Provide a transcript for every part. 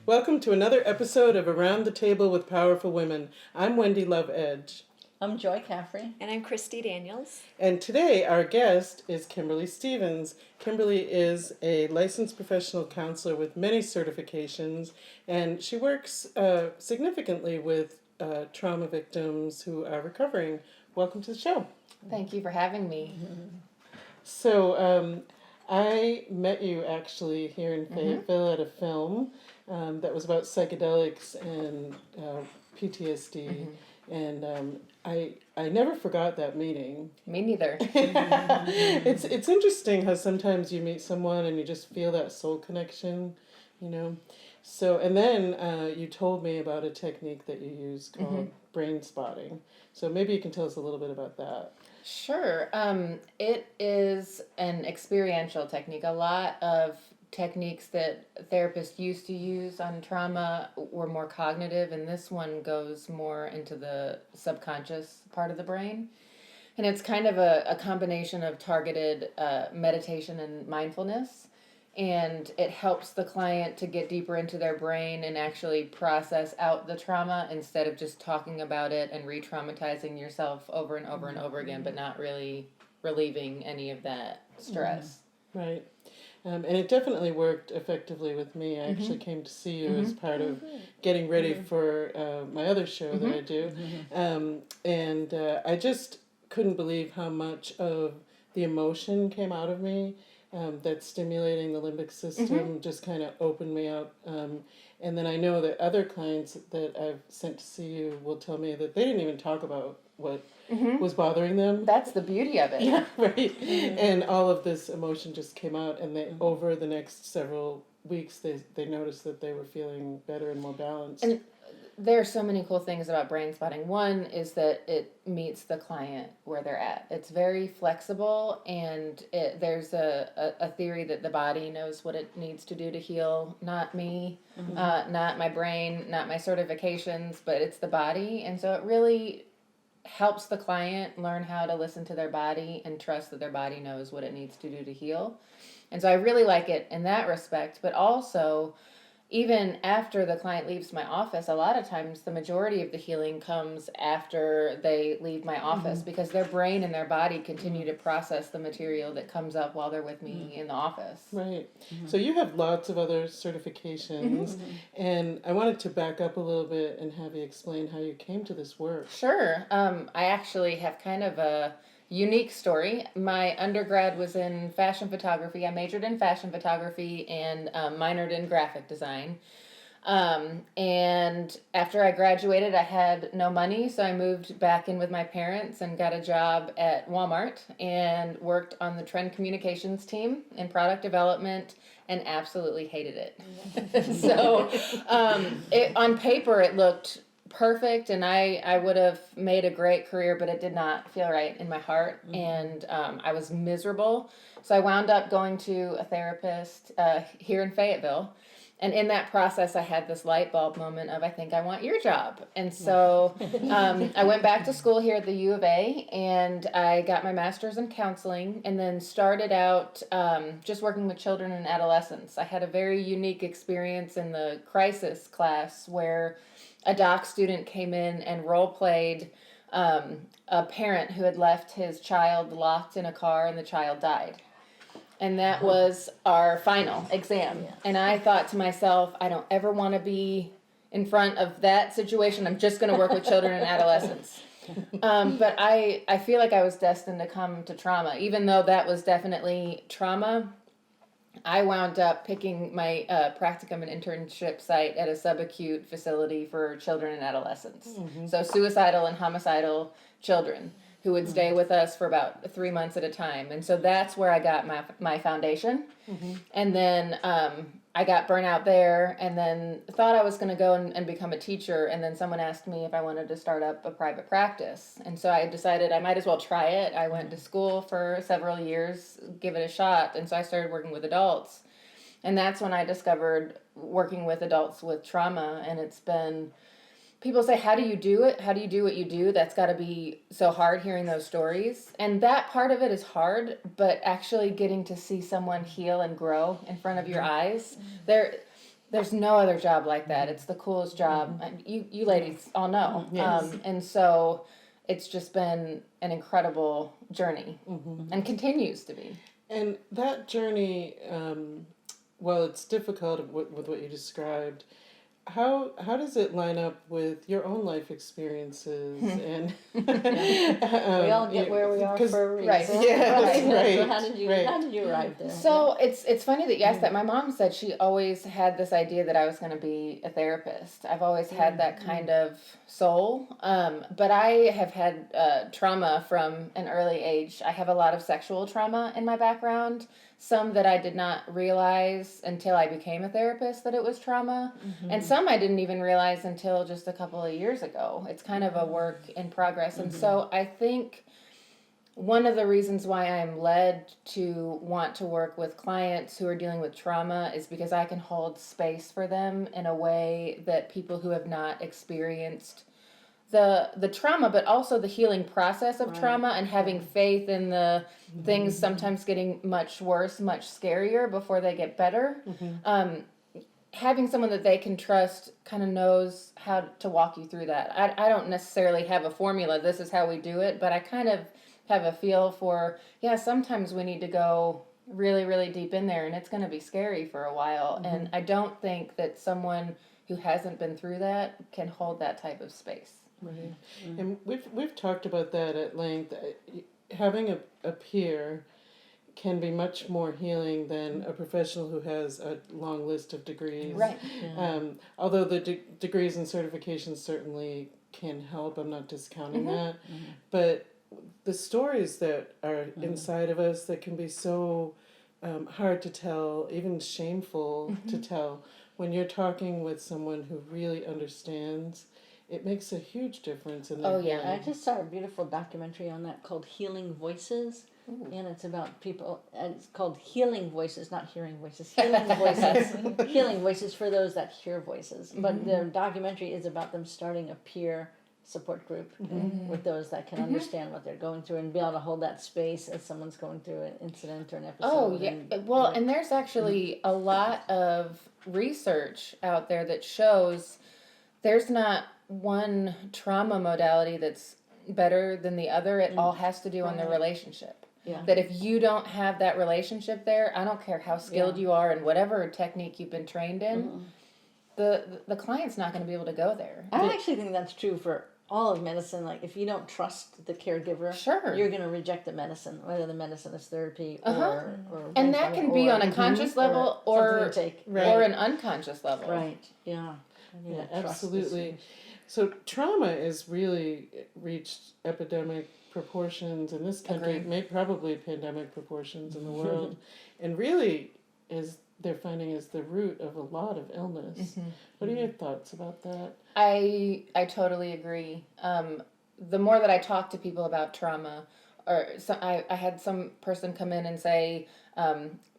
Welcome to another episode of Around the Table with Powerful Women. I'm Wendy Love Edge. I'm Joy Caffrey. And I'm Christi Daniels. And today our guest is Kymberly Stevens. Kymberly is a licensed professional counselor with many certifications, and she works significantly with trauma victims who are recovering. Welcome to the show. Thank you for having me. So I met you actually here in Fayetteville at a film that was about psychedelics and PTSD. And I never forgot that meeting. Me neither. It's interesting how sometimes you meet someone and you just feel that soul connection, you know. So, and then you told me about a technique that you use called brain spotting. So maybe you can tell us a little bit about that. Sure. It is an experiential technique. A lot of techniques that therapists used to use on trauma were more cognitive, and this one goes more into the subconscious part of the brain. And it's kind of a combination of targeted meditation and mindfulness. And it helps the client to get deeper into their brain and actually process out the trauma instead of just talking about it and re-traumatizing yourself over and over and over again, but not really relieving any of that stress. Right. And it definitely worked effectively with me. I actually came to see you as part of getting ready for my other show that I do. And I just couldn't believe how much of the emotion came out of me. That stimulating the limbic system just kind of opened me up. And then I know that other clients that I've sent to see you will tell me that they didn't even talk about what was bothering them. That's the beauty of it. Yeah, right. And all of this emotion just came out, and they over the next several weeks they noticed that they were feeling better and more balanced. And there are so many cool things about brain spotting. One is that it meets the client where they're at. It's very flexible, and there's a theory that the body knows what it needs to do to heal. Not me, not my brain, not my certifications, but it's the body. And so it really helps the client learn how to listen to their body and trust that their body knows what it needs to do to heal. And so I really like it in that respect, but also even after the client leaves my office, a lot of times the majority of the healing comes after they leave my office because their brain and their body continue to process the material that comes up while they're with me in the office. Right. So you have lots of other certifications, and I wanted to back up a little bit and have you explain how you came to this work. Sure. I actually have kind of a unique story. My undergrad was in fashion photography. I majored in fashion photography and minored in graphic design. And after I graduated, I had no money, so I moved back in with my parents and got a job at Walmart and worked on the trend communications team in product development and absolutely hated it. So on paper, it looked perfect, and I would have made a great career, but it did not feel right in my heart, and I was miserable. So I wound up going to a therapist here in Fayetteville, and in that process I had this light bulb moment of, I think I want your job. And so I went back to school here at the U of A, and I got my master's in counseling, and then started out just working with children and adolescents. I had a very unique experience in the crisis class where a doc student came in and role-played a parent who had left his child locked in a car and the child died. And that was our final exam. Yeah. And I thought to myself, I don't ever want to be in front of that situation. I'm just going to work with children and adolescents. But I feel like I was destined to come to trauma. Even though that was definitely trauma, I wound up picking my practicum and internship site at a subacute facility for children and adolescents. So suicidal and homicidal children who would stay with us for about 3 months at a time. And so that's where I got my foundation. And then I got burnt out there, and then thought I was going to go and become a teacher. And then someone asked me if I wanted to start up a private practice. And so I decided I might as well try it. I went to school for several years, give it a shot. And so I started working with adults. And that's when I discovered working with adults with trauma. And it's been, people say, how do you do it? How do you do what you do? That's got to be so hard, hearing those stories. And that part of it is hard, but actually getting to see someone heal and grow in front of your eyes. There's no other job like that. It's the coolest job. You ladies all know. Yes. And so it's just been an incredible journey and continues to be. And that journey, while it's difficult with what you described, how does it line up with your own life experiences? And we all get where we are for a reason. Right. Yeah, right. So how did you arrive there? So it's funny that you asked that. My mom said she always had this idea that I was going to be a therapist. I've always had that kind of soul. But I have had trauma from an early age. I have a lot of sexual trauma in my background. Some that I did not realize until I became a therapist that it was trauma. And some I didn't even realize until just a couple of years ago. It's kind of a work in progress. And so I think one of the reasons why I'm led to want to work with clients who are dealing with trauma is because I can hold space for them in a way that people who have not experienced the trauma, but also the healing process of trauma and having faith in the things sometimes getting much worse, much scarier before they get better. Having someone that they can trust kind of knows how to walk you through that. I don't necessarily have a formula, this is how we do it, but I kind of have a feel for, sometimes we need to go really, really deep in there and it's going to be scary for a while. And I don't think that someone who hasn't been through that can hold that type of space. Right. And we've talked about that at length. Having a peer can be much more healing than a professional who has a long list of degrees. Right. Although the degrees and certifications certainly can help, I'm not discounting that. But the stories that are inside of us that can be so hard to tell, even shameful to tell, when you're talking with someone who really understands, it makes a huge difference in their healing. I just saw a beautiful documentary on that called Healing Voices. And it's about people, and it's called Healing Voices, not Hearing Voices. Healing Voices. Healing Voices for those that hear voices. But the documentary is about them starting a peer support group with those that can understand what they're going through and be able to hold that space as someone's going through an incident or an episode. Oh, yeah. And there's actually a lot of research out there that shows there's not one trauma modality that's better than the other. It all has to do on the relationship. Yeah. That if you don't have that relationship there, I don't care how skilled you are and whatever technique you've been trained in, the client's not going to be able to go there. I actually think that's true for all of medicine. Like, if you don't trust the caregiver, you're going to reject the medicine, whether the medicine is therapy or and that can be on a conscious level or an unconscious level. Right. Yeah. Yeah, absolutely. So trauma has really reached epidemic proportions in this country, probably pandemic proportions in the world, and really they're finding is the root of a lot of illness. What are your thoughts about that? I totally agree. The more that I talk to people about trauma, I had some person come in and say,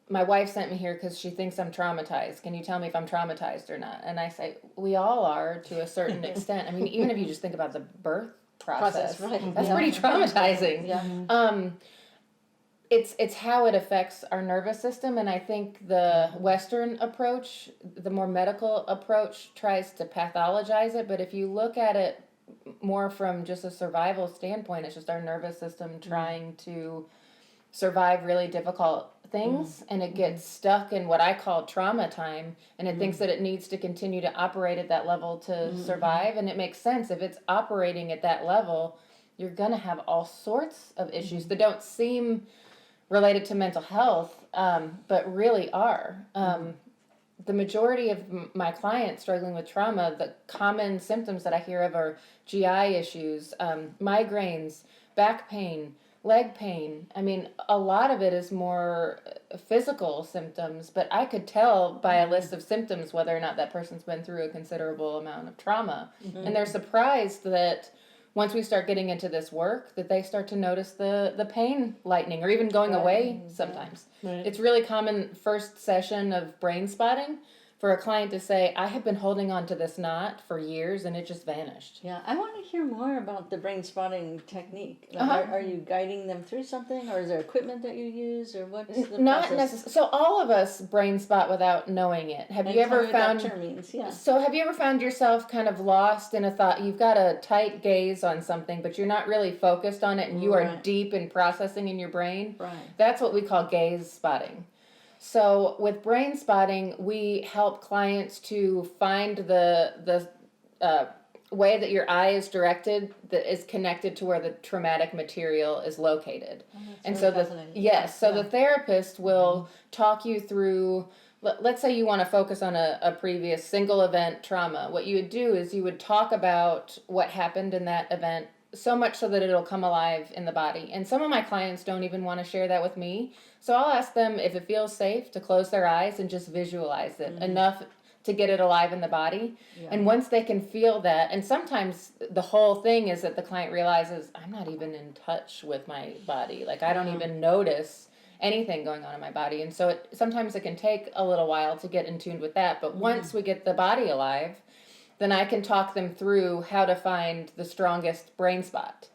my wife sent me here because she thinks I'm traumatized. Can you tell me if I'm traumatized or not? And I say, we all are to a certain extent. I mean, even if you just think about the birth process that's pretty traumatizing. It's how it affects our nervous system, and I think the Western approach, the more medical approach, tries to pathologize it, but if you look at it more from just a survival standpoint, it's just our nervous system trying to survive really difficult things, and it gets stuck in what I call trauma time, and it thinks that it needs to continue to operate at that level to survive, and it makes sense. If it's operating at that level, you're going to have all sorts of issues that don't seem related to mental health, but really are. The majority of my clients struggling with trauma, the common symptoms that I hear of are GI issues, migraines, back pain, leg pain. I mean, a lot of it is more physical symptoms, but I could tell by a list of symptoms whether or not that person's been through a considerable amount of trauma. And they're surprised that once we start getting into this work, that they start to notice the pain lightening or even going away sometimes. It's really common first session of brain spotting for a client to say, I have been holding on to this knot for years and it just vanished. Yeah, I want to hear more about the brain spotting technique. Like, are you guiding them through something, or is there equipment that you use, or what's the Not process? necessarily. So all of us brain spot without knowing it. Have you ever found? What that term means? Yeah. So have you ever found yourself kind of lost in a thought? You've got a tight gaze on something, but you're not really focused on it, and you are deep in processing in your brain. Right. That's what we call gaze spotting. So with brain spotting, we help clients to find the way that your eye is directed that is connected to where the traumatic material is located. And so the therapist will talk you through, let's say you want to focus on a previous single event trauma. What you would do is you would talk about what happened in that event, so much so that it'll come alive in the body. And some of my clients don't even want to share that with me. So I'll ask them if it feels safe to close their eyes and just visualize it enough to get it alive in the body. Yeah. And once they can feel that, and sometimes the whole thing is that the client realizes, I'm not even in touch with my body. Like, I don't even notice anything going on in my body. And so sometimes it can take a little while to get in tune with that. But once we get the body alive, then I can talk them through how to find the strongest brain spot.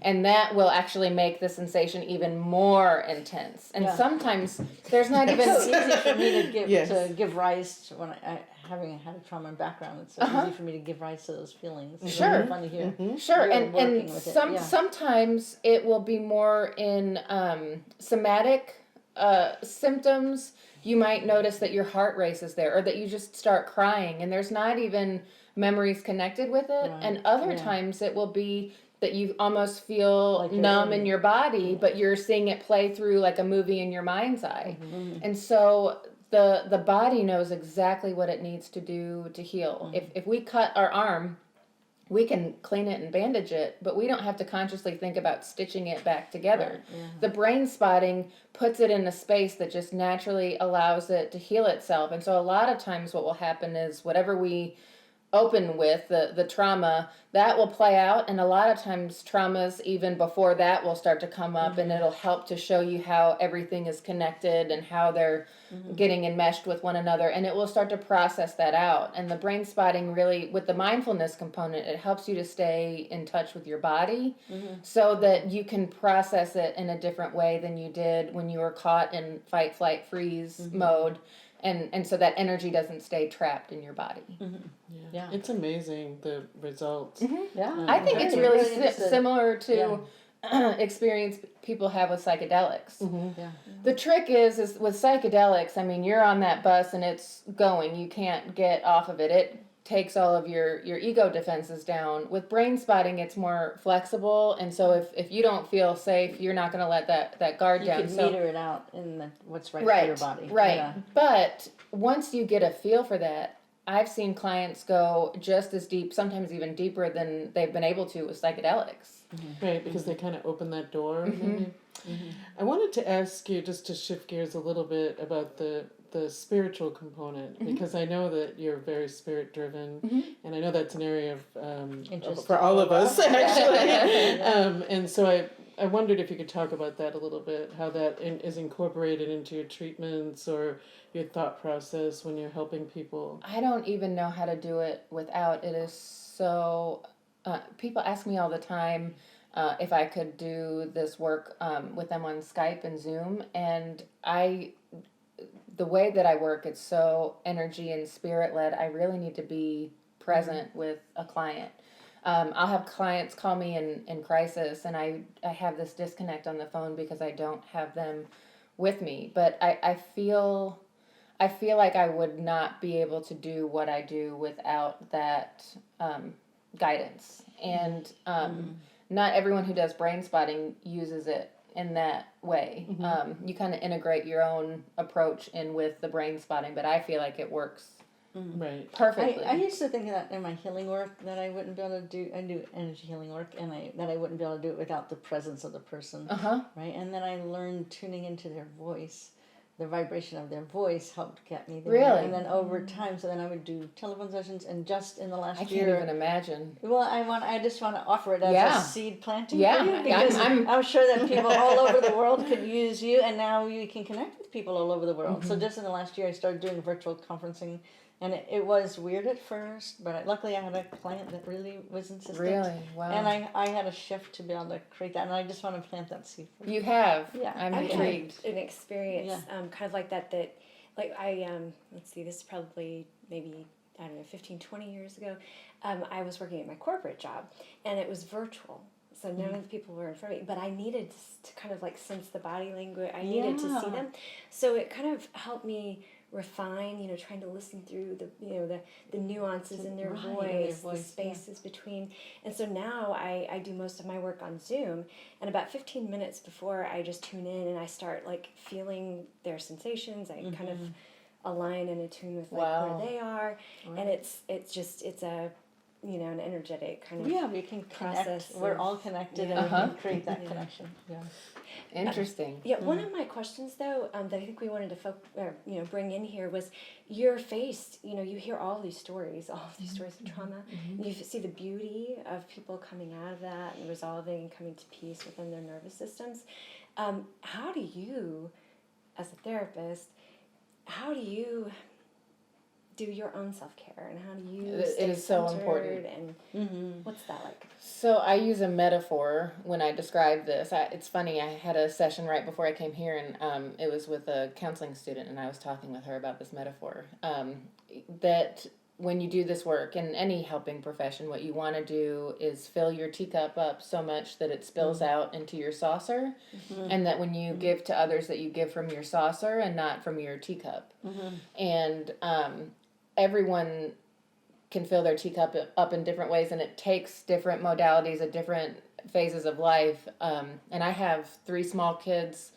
And that will actually make the sensation even more intense. And sometimes there's not even... It's so easy for me to give rise to, when I having had a trauma background, it's so easy for me to give rise to those feelings. It's really fun to hear. Sure, and sometimes it will be more in somatic symptoms. You might notice that your heart races there, or that you just start crying, and there's not even memories connected with it. And other times it will be that you almost feel like numb in your body, but you're seeing it play through like a movie in your mind's eye. And so the body knows exactly what it needs to do to heal. If we cut our arm, we can clean it and bandage it, but we don't have to consciously think about stitching it back together. The brain spotting puts it in a space that just naturally allows it to heal itself. And so a lot of times what will happen is whatever we open with, the trauma, that will play out, and a lot of times traumas even before that will start to come up, and it'll help to show you how everything is connected and how they're getting enmeshed with one another, and it will start to process that out. And the brain spotting really, with the mindfulness component, it helps you to stay in touch with your body so that you can process it in a different way than you did when you were caught in fight, flight, freeze mode. And so that energy doesn't stay trapped in your body. Yeah. It's amazing, the results. Yeah. I think it's really similar to experience people have with psychedelics. The trick is with psychedelics, I mean, you're on that bus and it's going. You can't get off of it. It takes all of your ego defenses down. With brain spotting, it's more flexible, and so if you don't feel safe, you're not going to let that guard down. You can meter it out in what's right for your body. Right. Yeah. But once you get a feel for that, I've seen clients go just as deep, sometimes even deeper than they've been able to with psychedelics. Right, because they kind of open that door. I wanted to ask you, just to shift gears a little bit, about the spiritual component, because I know that you're very spirit driven, and I know that's an area of for all of us actually. And so I wondered if you could talk about that a little bit, how that is incorporated into your treatments or your thought process when you're helping people. I don't even know how to do it without. It is so. People ask me all the time if I could do this work with them on Skype and Zoom, and the way that I work, it's so energy and spirit led. I really need to be present with a client. I'll have clients call me in crisis, and I have this disconnect on the phone because I don't have them with me. But I feel like I would not be able to do what I do without that guidance. And not everyone who does brain spotting uses it in that way. You kind of integrate your own approach in with the brain spotting, but I feel like it works perfectly. I used to think that in my healing work that I wouldn't be able to do. I do energy healing work, and that I wouldn't be able to do it without the presence of the person. Right, and then I learned tuning into their voice. The vibration of their voice helped get me there. Really? And then over time, so then I would do telephone sessions, and just in the last year... I can't even imagine. Well, I just want to offer it as a seed planting for you, because I'm sure that people all over the world could use you, and now you can connect with people all over the world. So just in the last year, I started doing virtual conferencing And it was weird at first, but luckily I had a client that really was insistent. Really? Wow. And I had a shift to be able to create that, and I just want to plant that seed for you. You have. Yeah. I'm I've intrigued. had an experience kind of like that like I let's see, this is probably maybe, I don't know, 15, 20 years ago. I was working at my corporate job, and it was virtual. So none of the people were in front of me, but I needed to kind of like sense the body language. I needed to see them. So it kind of helped me refine, trying to listen through the nuances in their voice, the spaces between. And so now I do most of my work on Zoom, and about 15 minutes before I just tune in and I start like feeling their sensations. I kind of align and attune with where they are, and it's a an energetic kind of we can process. Connect. We're all connected, and we can create that connection. Yeah. Interesting. One of my questions though that I think we wanted to bring in here was you're faced. You hear all these stories of trauma. And you see the beauty of people coming out of that and resolving and coming to peace within their nervous systems. How do you, as a therapist, do your own self-care, and how do you stay it is so centered, important, and what's that like? So I use a metaphor when I describe this. It's funny, I had a session right before I came here, and it was with a counseling student, and I was talking with her about this metaphor, that when you do this work in any helping profession, what you want to do is fill your teacup up so much that it spills out into your saucer, and that when you give to others, that you give from your saucer and not from your teacup. And everyone can fill their teacup up in different ways, and it takes different modalities at different phases of life. And I have 3 small kids,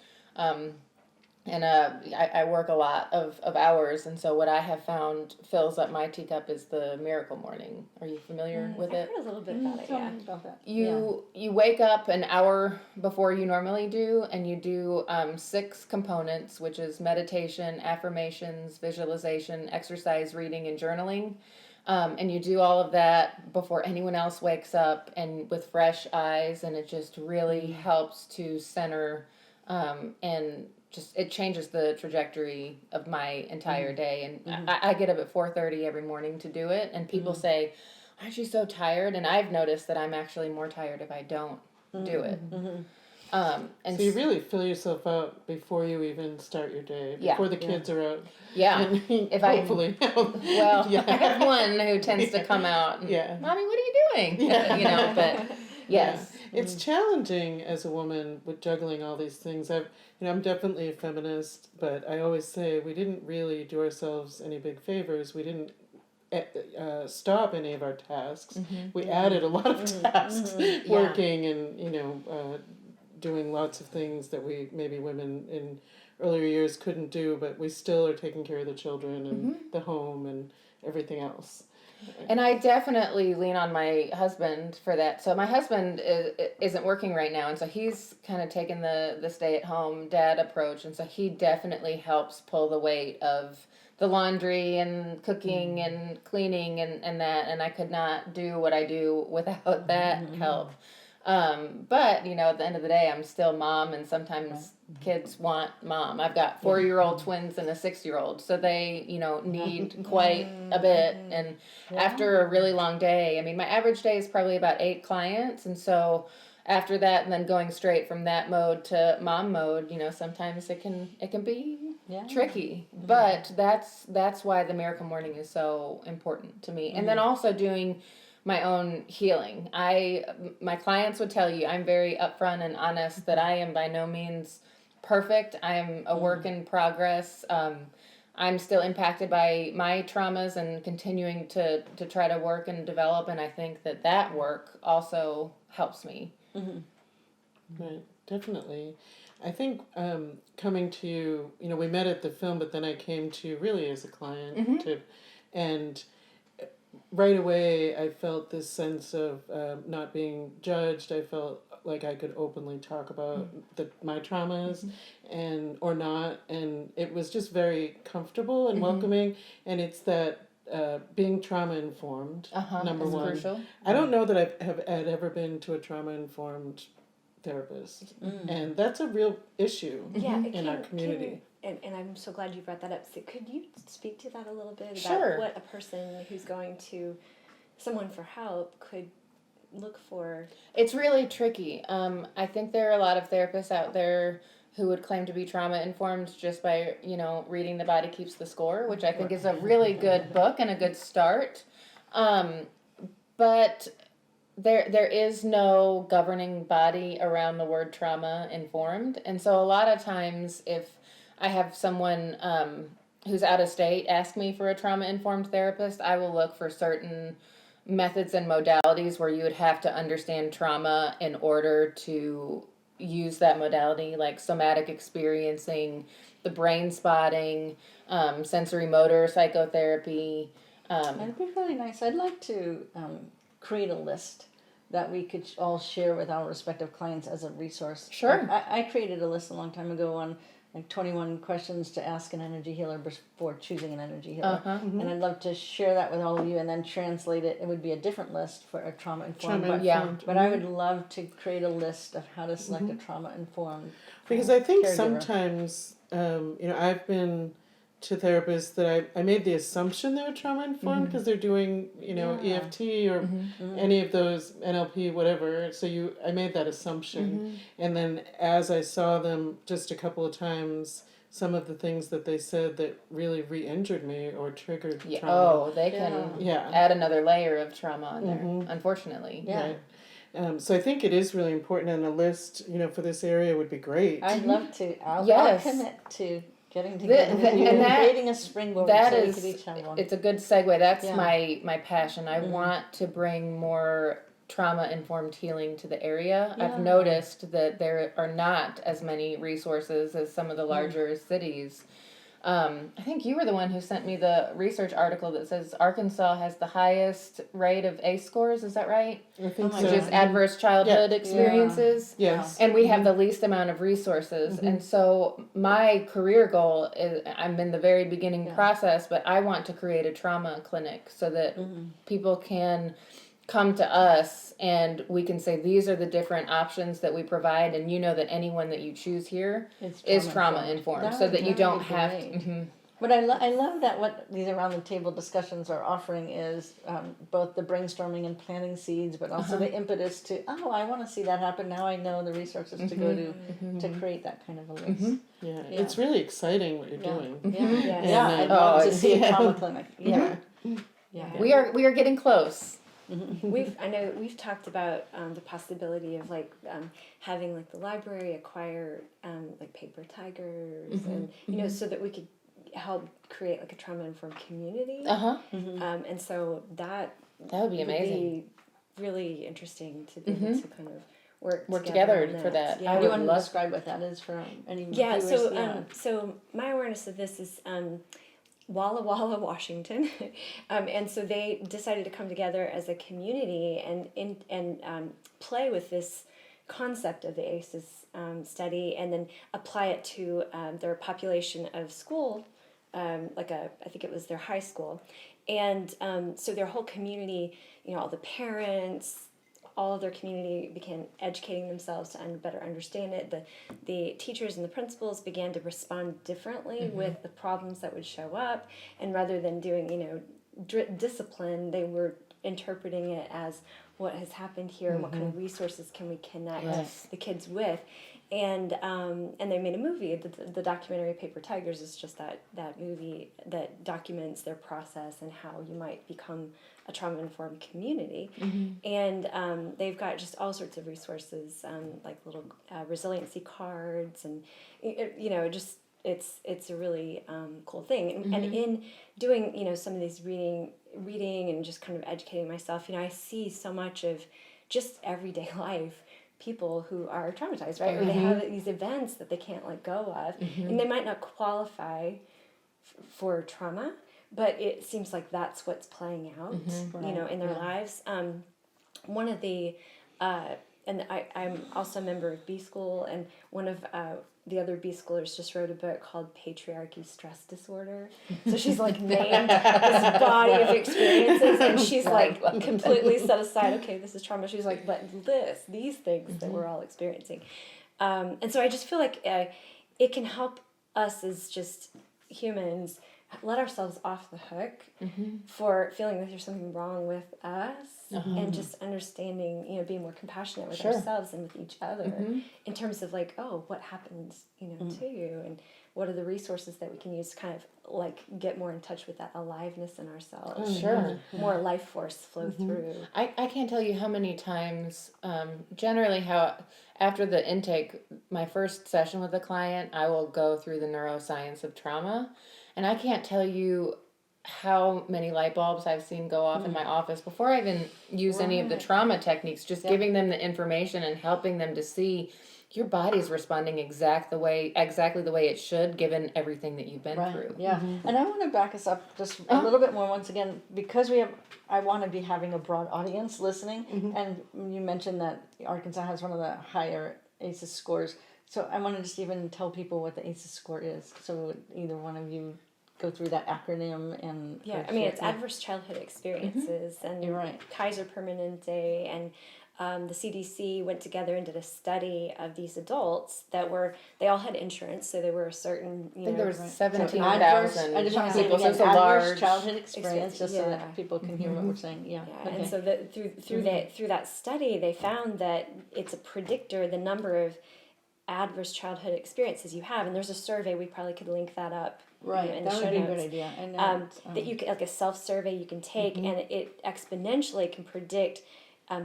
and I work a lot of hours, and so what I have found fills up my teacup is the Miracle Morning. Are you familiar with it? I heard a little bit about it, yeah. About that. You wake up an hour before you normally do, and you do 6 components, which is meditation, affirmations, visualization, exercise, reading, and journaling. And you do all of that before anyone else wakes up and with fresh eyes, and it just really helps to center, and just it changes the trajectory of my entire day. And I get up at 4:30 every morning to do it, and people say, aren't you so tired? And I've noticed that I'm actually more tired if I don't do it. And so you really fill yourself up before you even start your day, before the kids are out. Yeah, And if hopefully. I have one who tends to come out and, Mommy, what are you doing? But yes. It's challenging as a woman with juggling all these things. I'm definitely a feminist, but I always say we didn't really do ourselves any big favors. We didn't stop any of our tasks. We added a lot of tasks, working and doing lots of things that we maybe women in earlier years couldn't do, but we still are taking care of the children and the home and everything else. And I definitely lean on my husband for that. So my husband isn't working right now, and so he's kind of taken the stay-at-home dad approach, and so he definitely helps pull the weight of the laundry and cooking and cleaning and that, and I could not do what I do without that help. But, at the end of the day, I'm still mom, and sometimes kids want mom. I've got 4-year-old twins and a 6-year-old, so they, need quite a bit. And after a really long day, my average day is probably about 8 clients, and so after that, and then going straight from that mode to mom mode, sometimes it can be tricky. But that's why the Miracle Morning is so important to me. And then also doing my own healing. My clients would tell you I'm very upfront and honest that I am by no means perfect. I'm a work in progress. I'm still impacted by my traumas and continuing to try to work and develop, and I think that work also helps me. Right, definitely. I think coming to you, we met at the film, but then I came to you really as a client, and right away I felt this sense of not being judged. I felt like I could openly talk about my traumas or not, and it was just very comfortable and welcoming. And it's that being trauma informed, number that's one. crucial. I don't know that I had ever been to a trauma informed therapist, and that's a real issue in our community. and I'm so glad you brought that up. So could you speak to that a little bit about Sure. what a person who's going to someone for help could look for? It's really tricky. I think there are a lot of therapists out there who would claim to be trauma informed just by, reading The Body Keeps the Score, which I think is a really good book and a good start. But there is no governing body around the word trauma informed. And so a lot of times if I have someone who's out of state ask me for a trauma informed therapist, I will look for certain methods and modalities where you would have to understand trauma in order to use that modality, like somatic experiencing, the brain spotting, sensory motor psychotherapy. That'd be really nice. I'd like to create a list that we could all share with our respective clients as a resource. Sure. I created a list a long time ago on like 21 questions to ask an energy healer before choosing an energy healer. And I'd love to share that with all of you and then translate it. It would be a different list for a trauma-informed. But I would love to create a list of how to select a trauma-informed Because I think caregiver. sometimes, I've been to therapists that I made the assumption they were trauma informed because they're doing, EFT or any of those NLP, whatever. So I made that assumption. And then as I saw them just a couple of times, some of the things that they said that really re-injured me or triggered trauma. Oh, they can add another layer of trauma on there, unfortunately. Yeah. Right. So I think it is really important, and a list, for this area would be great. I'd love to. I'll commit to getting together with you and creating a springboard that so is, we could each have one. it's a good segue. That's my passion. I want to bring more trauma-informed healing to the area. I've noticed that there are not as many resources as some of the larger cities. I think you were the one who sent me the research article that says Arkansas has the highest rate of ACE scores. Is that right? I think so. Which is adverse childhood experiences. Yes. And we have the least amount of resources. And so my career goal is, I'm in the very beginning process, but I want to create a trauma clinic so that people can come to us and we can say these are the different options that we provide, and that anyone that you choose here is trauma informed, so that you don't have to. But I love that what these around the table discussions are offering is both the brainstorming and planting seeds, but also the impetus to, I want to see that happen. Now I know the resources to go to create that kind of a list. Yeah, it's really exciting what you're doing. I'd love to see a trauma clinic. We are getting close. I know we've talked about the possibility of having the library acquire paper tigers and so that we could help create a trauma informed community. And so that would be amazing. Be really interesting to be able to kind of work together on for that. Yeah. Do you want to describe what that is for any viewers? So my awareness of this is Walla Walla, Washington, and so they decided to come together as a community and play with this concept of the ACEs study, and then apply it to their population of school, I think it was their high school, and so their whole community, all the parents, all of their community began educating themselves to better understand it. The teachers and the principals began to respond differently with the problems that would show up, and rather than doing discipline, they were interpreting it as what has happened here and what kind of resources can we connect the kids with. And they made a movie. The documentary Paper Tigers is just that movie that documents their process and how you might become a trauma-informed community. And they've got just all sorts of resources, like little resiliency cards, and it's a really cool thing. And in doing some of these reading and just kind of educating myself, I see so much of just everyday life. People who are traumatized, right? Or they have these events that they can't let go of, and they might not qualify for trauma, but it seems like that's what's playing out, in their lives. One of the, and I'm also a member of B School, and one of the other B Schoolers just wrote a book called Patriarchy Stress Disorder. So she's named this body of experiences, and she's completely set aside, okay, this is trauma. She's but these things that we're all experiencing. And so I just feel like it can help us as just humans let ourselves off the hook for feeling that there's something wrong with us, and just understanding, being more compassionate with ourselves and with each other in terms of like, oh, what happened, to you, and what are the resources that we can use to kind of like get more in touch with that aliveness in ourselves. More life force flow through. I can't tell you how many times, generally how after the intake, my first session with a client, I will go through the neuroscience of trauma. And I can't tell you how many light bulbs I've seen go off in my office before I even use any of the trauma techniques, just giving them the information and helping them to see your body's responding exactly the way it should, given everything that you've been through. Yeah, and I want to back us up just a little bit more once again, because I want to be having a broad audience listening, and you mentioned that Arkansas has one of the higher ACEs scores. So I want to just even tell people what the ACEs score is. So either one of you go through that acronym and it's adverse childhood experiences, and you're right. Kaiser Permanente and the CDC went together and did a study of these adults they all had insurance, so they were a certain, I think there was 17,000 I just want to say people, so again, it's a adverse large childhood experience, just so Yeah. that people can hear what we're saying. And so through that study, they found that it's a predictor, the number of adverse childhood experiences you have, and there's a survey, we probably could link that up in the that show would be a notes. good idea. I know That you can, like a self-survey you can take, and it exponentially can predict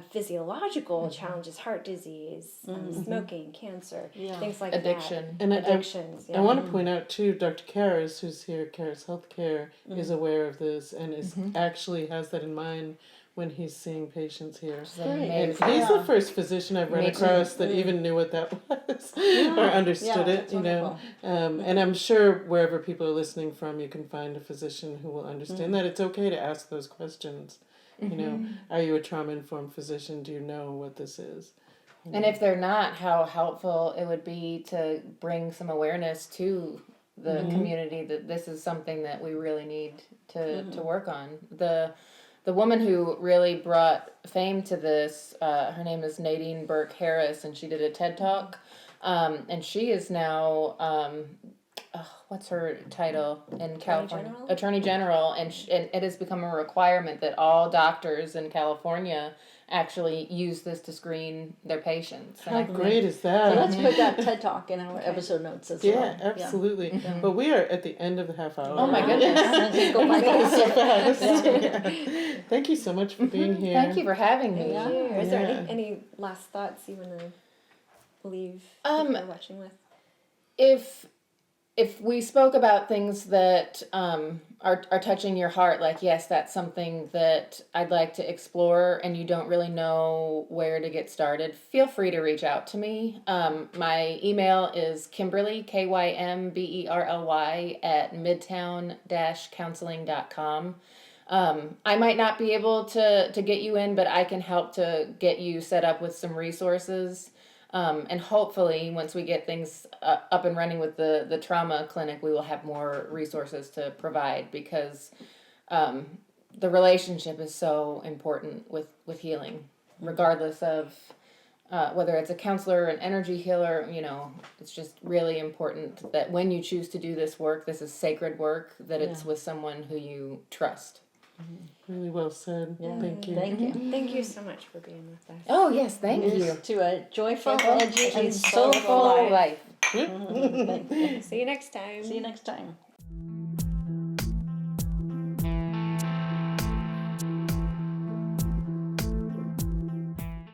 physiological challenges, heart disease, smoking, cancer, things like addiction. that. And Addictions. I want to point out too, Dr. Karras, who's here, Karras Healthcare, is aware of this and is actually has that in mind when he's seeing patients here. And he's the first physician I've run across that even knew what that was or understood it, and I'm sure wherever people are listening from, you can find a physician who will understand that it's okay to ask those questions. Are you a trauma-informed physician? Do you know what this is? And if they're not, how helpful it would be to bring some awareness to the community that this is something that we really need to work on. The woman who really brought fame to this, her name is Nadine Burke Harris, and she did a TED Talk, and she is now, what's her title in California? Attorney General, and it has become a requirement that all doctors in California actually use this to screen their patients. How great is that? So let's put that TED Talk in our episode notes as well. Yeah, absolutely. But we are at the end of the half hour. Oh my goodness. Go by So fast. Thank you so much for being here. Thank you for having me. Is there any last thoughts you want to leave people watching with? If we spoke about things that are touching your heart, like, yes, that's something that I'd like to explore, and you don't really know where to get started, feel free to reach out to me. My email is Kymberly, Kymberly, at midtown-counseling.com. I might not be able to get you in, but I can help to get you set up with some resources. And hopefully, once we get things up and running with the trauma clinic, we will have more resources to provide, because the relationship is so important with healing, regardless of whether it's a counselor, an energy healer. It's just really important that when you choose to do this work, this is sacred work, that it's with someone who you trust. Really well said. Thank you. Thank you. Thank you so much for being with us. Oh, yes, thank you. Here's to a joyful, Joyful, edgy, and soulful soulful life. life. See you next time. See you next time.